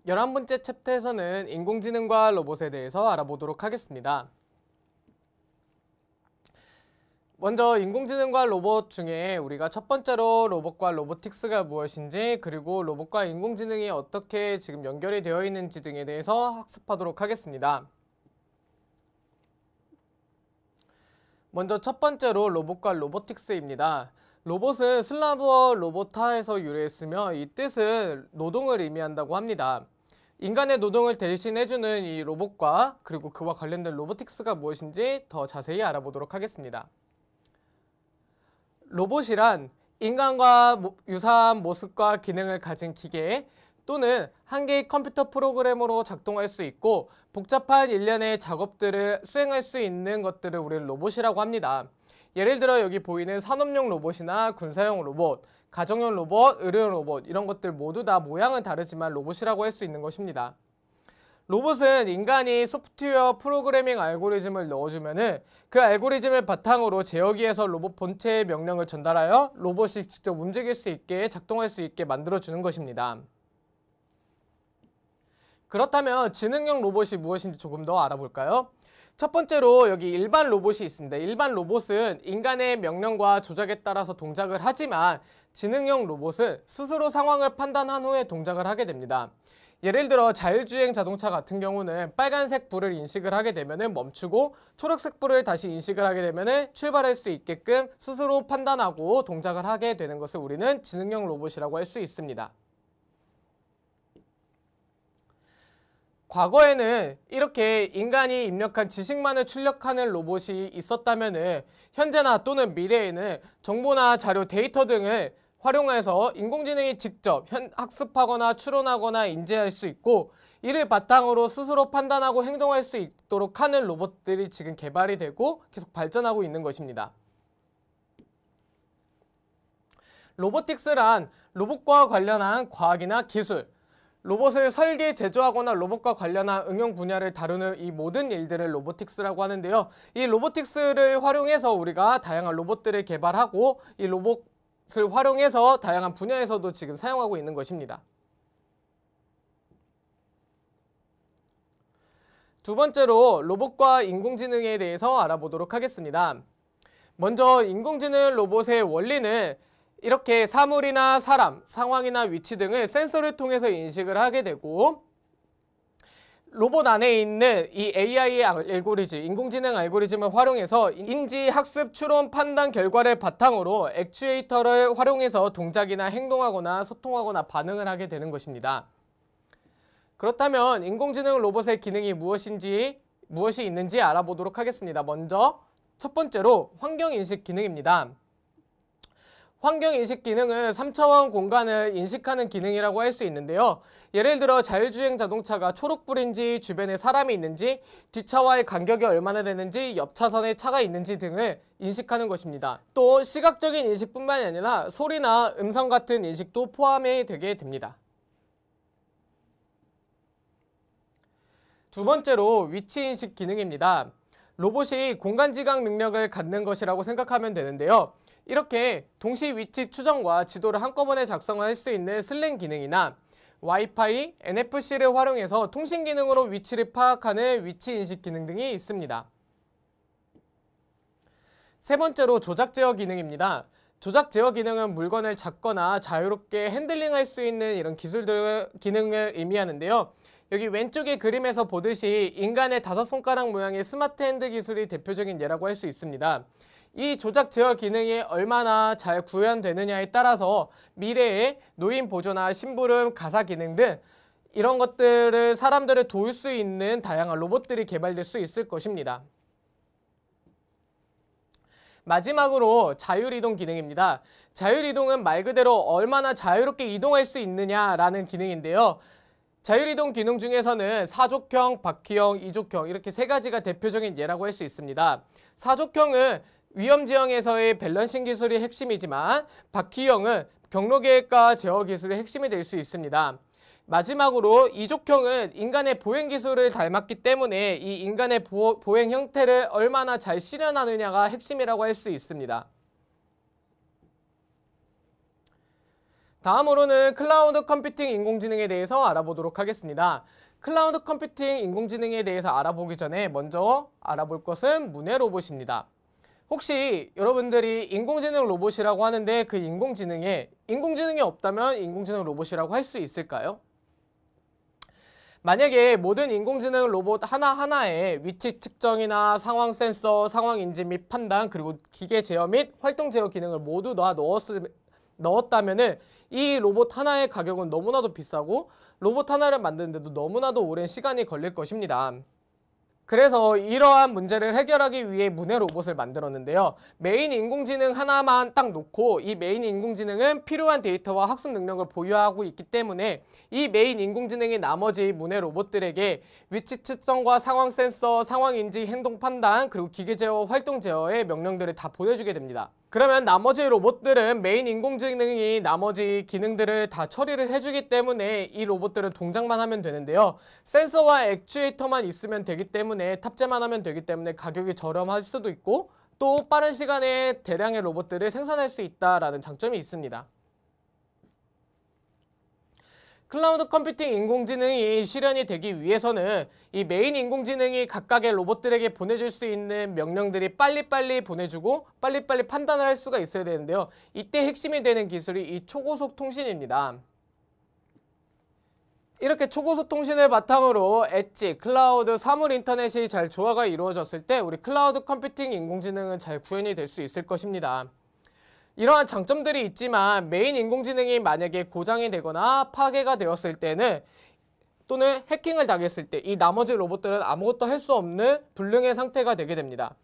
11번째 챕터에서는 인공지능과 로봇에 대해서 알아보도록 하겠습니다. 먼저 인공지능과 로봇 중에 우리가 첫 번째로 로봇과 로보틱스가 무엇인지, 그리고 로봇과 인공지능이 어떻게 지금 연결이 되어 있는지 등에 대해서 학습하도록 하겠습니다. 먼저 첫 번째로 로봇과 로보틱스입니다. 로봇은 슬라브어 로보타에서 유래했으며 이 뜻은 노동을 의미한다고 합니다. 인간의 노동을 대신해주는 이 로봇과 그리고 그와 관련된 로보틱스가 무엇인지 더 자세히 알아보도록 하겠습니다. 로봇이란 인간과 유사한 모습과 기능을 가진 기계 또는 한 개의 컴퓨터 프로그램으로 작동할 수 있고 복잡한 일련의 작업들을 수행할 수 있는 것들을 우리는 로봇이라고 합니다. 예를 들어 여기 보이는 산업용 로봇이나 군사용 로봇, 가정용 로봇, 의료용 로봇 이런 것들 모두 다 모양은 다르지만 로봇이라고 할 수 있는 것입니다. 로봇은 인간이 소프트웨어 프로그래밍 알고리즘을 넣어주면은 그 알고리즘을 바탕으로 제어기에서 로봇 본체의 명령을 전달하여 로봇이 직접 움직일 수 있게 작동할 수 있게 만들어주는 것입니다. 그렇다면 지능형 로봇이 무엇인지 조금 더 알아볼까요? 첫 번째로 여기 일반 로봇이 있습니다. 일반 로봇은 인간의 명령과 조작에 따라서 동작을 하지만 지능형 로봇은 스스로 상황을 판단한 후에 동작을 하게 됩니다. 예를 들어 자율주행 자동차 같은 경우는 빨간색 불을 인식을 하게 되면 멈추고 초록색 불을 다시 인식을 하게 되면 출발할 수 있게끔 스스로 판단하고 동작을 하게 되는 것을 우리는 지능형 로봇이라고 할 수 있습니다. 과거에는 이렇게 인간이 입력한 지식만을 출력하는 로봇이 있었다면 현재나 또는 미래에는 정보나 자료, 데이터 등을 활용해서 인공지능이 직접 학습하거나 추론하거나 인지할 수 있고 이를 바탕으로 스스로 판단하고 행동할 수 있도록 하는 로봇들이 지금 개발이 되고 계속 발전하고 있는 것입니다. 로보틱스란 로봇과 관련한 과학이나 기술, 로봇을 설계, 제조하거나 로봇과 관련한 응용 분야를 다루는 이 모든 일들을 로보틱스라고 하는데요. 이 로보틱스를 활용해서 우리가 다양한 로봇들을 개발하고 이 로봇을 활용해서 다양한 분야에서도 지금 사용하고 있는 것입니다. 두 번째로 로봇과 인공지능에 대해서 알아보도록 하겠습니다. 먼저 인공지능 로봇의 원리는 이렇게 사물이나 사람, 상황이나 위치 등을 센서를 통해서 인식을 하게 되고 로봇 안에 있는 이 AI 알고리즘, 인공지능 알고리즘을 활용해서 인지, 학습, 추론, 판단 결과를 바탕으로 액추에이터를 활용해서 동작이나 행동하거나 소통하거나 반응을 하게 되는 것입니다. 그렇다면 인공지능 로봇의 기능이 무엇이 있는지 알아보도록 하겠습니다. 먼저 첫 번째로 환경인식 기능입니다. 환경인식 기능은 3차원 공간을 인식하는 기능이라고 할 수 있는데요. 예를 들어 자율주행 자동차가 초록불인지 주변에 사람이 있는지 뒷차와의 간격이 얼마나 되는지 옆 차선에 차가 있는지 등을 인식하는 것입니다. 또 시각적인 인식뿐만이 아니라 소리나 음성 같은 인식도 포함이 되게 됩니다. 두 번째로 위치인식 기능입니다. 로봇이 공간지각 능력을 갖는 것이라고 생각하면 되는데요. 이렇게 동시 위치 추정과 지도를 한꺼번에 작성할 수 있는 슬랭 기능이나 와이파이, NFC를 활용해서 통신 기능으로 위치를 파악하는 위치 인식 기능 등이 있습니다. 세 번째로 조작 제어 기능입니다. 조작 제어 기능은 물건을 잡거나 자유롭게 핸들링할 수 있는 이런 기능을 의미하는데요. 여기 왼쪽의 그림에서 보듯이 인간의 5손가락 모양의 스마트 핸드 기술이 대표적인 예라고 할 수 있습니다. 이 조작 제어 기능이 얼마나 잘 구현되느냐에 따라서 미래에 노인 보조나 심부름, 가사 기능 등 이런 것들을 사람들을 도울 수 있는 다양한 로봇들이 개발될 수 있을 것입니다. 마지막으로 자율이동 기능입니다. 자율이동은 말 그대로 얼마나 자유롭게 이동할 수 있느냐라는 기능인데요. 자율이동 기능 중에서는 사족형, 바퀴형, 이족형 이렇게 세 가지가 대표적인 예라고 할 수 있습니다. 사족형은 위험지형에서의 밸런싱 기술이 핵심이지만 바퀴형은 경로계획과 제어 기술이 핵심이 될 수 있습니다. 마지막으로 이족형은 인간의 보행 기술을 닮았기 때문에 이 인간의 보행 형태를 얼마나 잘 실현하느냐가 핵심이라고 할 수 있습니다. 다음으로는 클라우드 컴퓨팅 인공지능에 대해서 알아보도록 하겠습니다. 클라우드 컴퓨팅 인공지능에 대해서 알아보기 전에 먼저 알아볼 것은 문해 로봇입니다. 혹시 여러분들이 인공지능 로봇이라고 하는데 그 인공지능이 없다면 인공지능 로봇이라고 할 수 있을까요? 만약에 모든 인공지능 로봇 하나하나에 위치 측정이나 상황 센서, 상황 인지 및 판단, 그리고 기계 제어 및 활동 제어 기능을 모두 다 넣었다면 이 로봇 하나의 가격은 너무나도 비싸고 로봇 하나를 만드는데도 너무나도 오랜 시간이 걸릴 것입니다. 그래서 이러한 문제를 해결하기 위해 문해 로봇을 만들었는데요. 메인 인공지능 하나만 딱 놓고 이 메인 인공지능은 필요한 데이터와 학습 능력을 보유하고 있기 때문에 이 메인 인공지능이 나머지 문해 로봇들에게 위치 측정과 상황 센서, 상황 인지, 행동 판단, 그리고 기계 제어, 활동 제어의 명령들을 다 보내주게 됩니다. 그러면 나머지 로봇들은 메인 인공지능이 나머지 기능들을 다 처리를 해주기 때문에 이 로봇들은 동작만 하면 되는데요. 센서와 액추에이터만 있으면 되기 때문에 탑재만 하면 되기 때문에 가격이 저렴할 수도 있고 또 빠른 시간에 대량의 로봇들을 생산할 수 있다는 장점이 있습니다. 클라우드 컴퓨팅 인공지능이 실현이 되기 위해서는 이 메인 인공지능이 각각의 로봇들에게 보내줄 수 있는 명령들이 빨리빨리 보내주고 빨리빨리 판단을 할 수가 있어야 되는데요. 이때 핵심이 되는 기술이 이 초고속 통신입니다. 이렇게 초고속 통신을 바탕으로 엣지, 클라우드, 사물 인터넷이 잘 조화가 이루어졌을 때 우리 클라우드 컴퓨팅 인공지능은 잘 구현이 될 수 있을 것입니다. 이러한 장점들이 있지만 메인 인공지능이 만약에 고장이 되거나 파괴가 되었을 때는 또는 해킹을 당했을 때 이 나머지 로봇들은 아무것도 할 수 없는 불능의 상태가 되게 됩니다.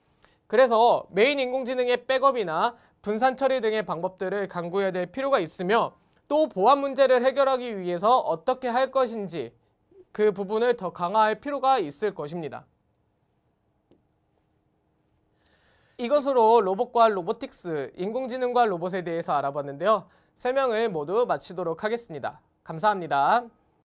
그래서 메인 인공지능의 백업이나 분산 처리 등의 방법들을 강구해야 될 필요가 있으며 또 보안 문제를 해결하기 위해서 어떻게 할 것인지 그 부분을 더 강화할 필요가 있을 것입니다. 이것으로 로봇과 로보틱스, 인공지능과 로봇에 대해서 알아봤는데요. 설명을 모두 마치도록 하겠습니다. 감사합니다.